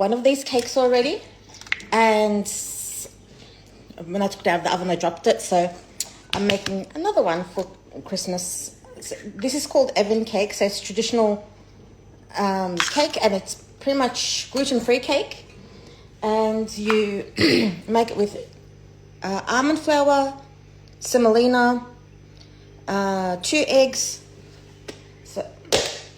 one of these cakes already, and when I took it out of the oven, I dropped it. So I'm making another one for Christmas. This is called evîn cake, so it's traditional cake, and it's pretty much gluten-free cake. And you make it with almond flour, semolina, 2 eggs,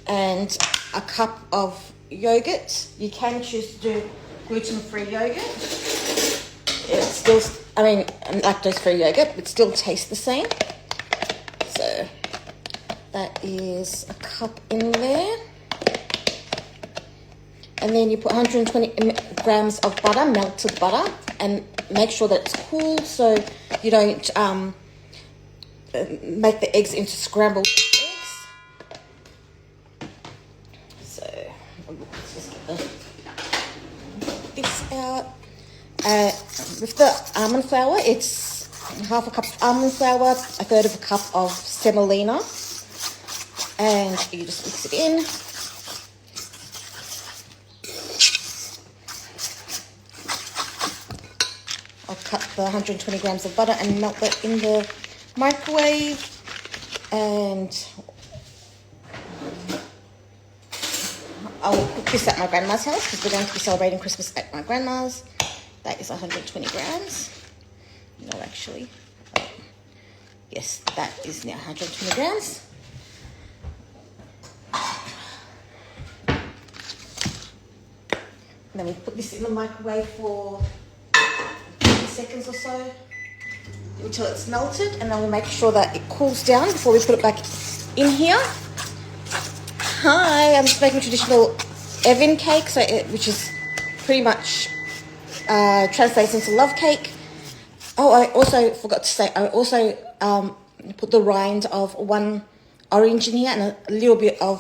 and a cup of yogurt. You can choose to do gluten-free yogurt. It's still, lactose-free yogurt, but still tastes the same. So that is a cup in there. And then you put 120 grams of butter, melted butter, and make sure that it's cool so you don't make the eggs into scrambled eggs. So let's just get this out. With the almond flour, it's half a cup of almond flour, a third of a cup of semolina, and you just mix it in. I'll cut the 120 grams of butter and melt that in the microwave. And I'll cook this at my grandma's house because we're going to be celebrating Christmas at my grandma's. That is 120 grams. No, actually. Yes, that is now 120 grams. And then we put this in the microwave for 30 seconds or so until it's melted, and then we'll make sure that it cools down before we put it back in here. Hi, I'm just making traditional evîn cake, which is pretty much translates into love cake. Oh, I also forgot to say, I also put the rind of 1 orange in here and a little bit of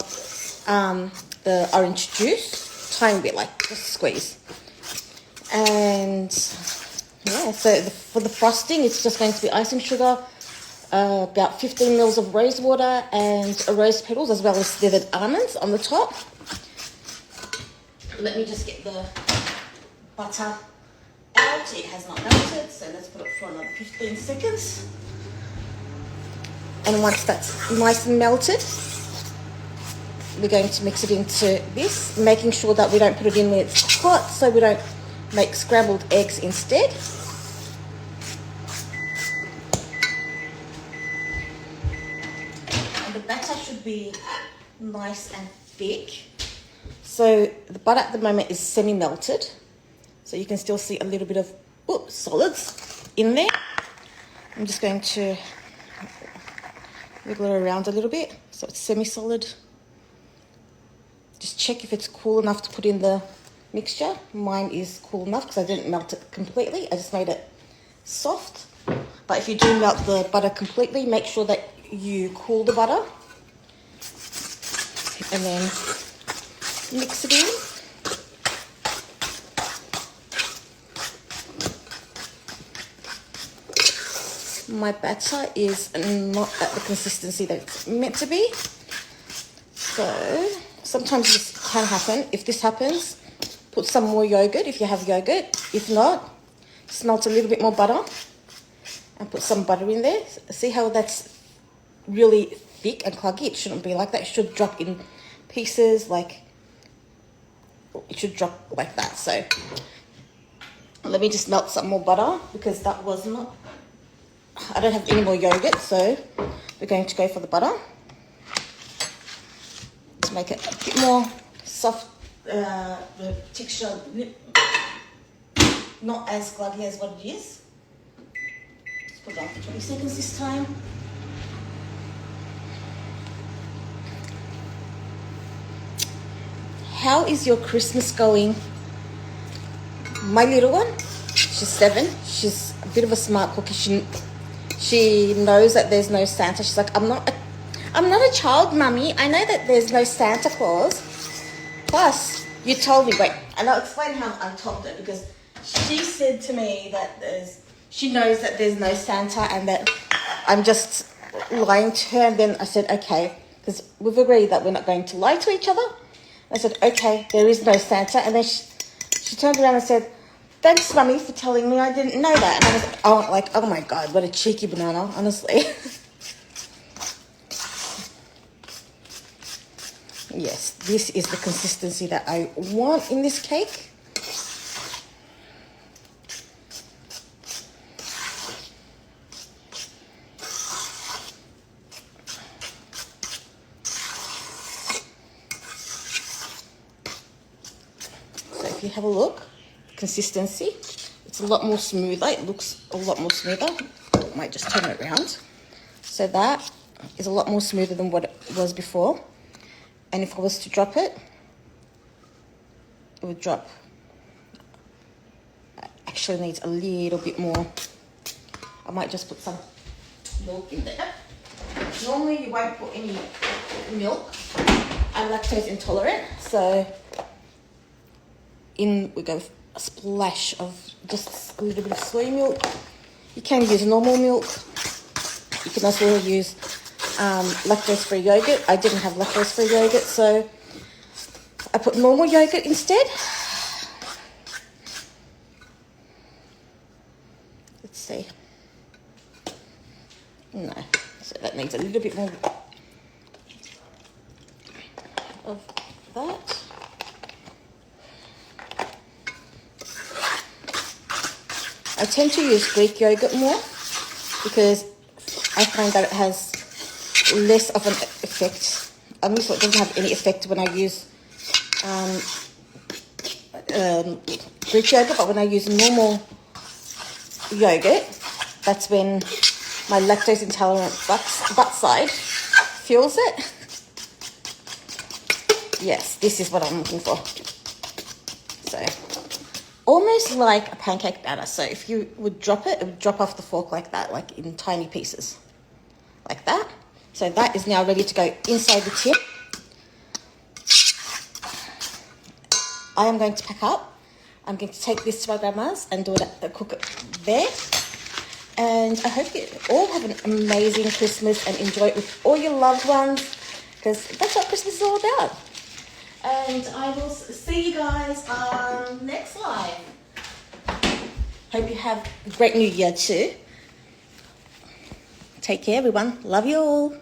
the orange juice, tiny bit, like just squeeze. And yeah, so for the frosting, it's just going to be icing sugar, about 15 mils of rose water, and rose petals, as well as slivered almonds on the top. Let me just get the butter out. It has not melted, so let's put it for another 15 seconds. And once that's nice and melted, we're going to mix it into this, making sure that we don't put it in when it's hot, so we don't make scrambled eggs instead. And the batter should be nice and thick. So the butter at the moment is semi-melted, so you can still see a little bit of solids in there. I'm just going to wiggle it around a little bit so it's semi-solid. Just check if it's cool enough to put in the mixture. Mine is cool enough because I didn't melt it completely. I just made it soft. But if you do melt the butter completely, make sure that you cool the butter and then mix it in. My batter is not at the consistency that it's meant to be. So sometimes this can happen. If this happens, put some more yogurt if you have yogurt. If not, just melt a little bit more butter and put some butter in there. See how that's really thick and cluggy? It shouldn't be like that. It should drop in pieces, like it should drop like that. So let me just melt some more butter because that was not, I don't have any more yogurt, so we're going to go for the butter to make it a bit more soft, the texture not as gluggy as what it is. Let's put it on for 20 seconds this time. How is your Christmas going? My little one, she's 7. She's a bit of a smart cookie. She knows that there's no Santa. She's like, I'm not a child, Mummy. I know that there's no Santa Claus. Plus, you told me, wait, and I'll explain how I told her, because she said to me that she knows that there's no Santa and that I'm just lying to her. And then I said, okay, because we've agreed that we're not going to lie to each other. I said, okay, there is no Santa. And then she turned around and said, "Thanks, Mummy, for telling me. I didn't know that." And I was like, oh my God, what a cheeky banana, honestly. Yes, this is the consistency that I want in this cake. So if you have a look, consistency, it's a lot more smoother. It looks a lot more smoother. I might just turn it around. So that is a lot more smoother than what it was before. And if I was to drop it, it would drop. It actually needs a little bit more. I might just put some milk in there. Normally you won't put any milk. I'm lactose intolerant, so in we go a splash of just a little bit of soy milk. You can use normal milk. You can also use lactose-free yogurt. I didn't have lactose-free yogurt, so I put normal yogurt instead. Let's see. No, so that needs a little bit more of that. I tend to use Greek yogurt more because I find that it has less of an effect. I mean, so it doesn't have any effect when I use Greek yogurt, but when I use normal yogurt, that's when my lactose intolerant butt side feels it. Yes, this is what I'm looking for. So, almost like a pancake batter. So if you would drop it, it would drop off the fork like that, like in tiny pieces. Like that. So that is now ready to go inside the tin. I am going to pack up. I'm going to take this to my grandma's and do it, cook it there. And I hope you all have an amazing Christmas and enjoy it with all your loved ones, because that's what Christmas is all about. And I will see you guys next live. Hope you have a great new year too. Take care, everyone. Love you all.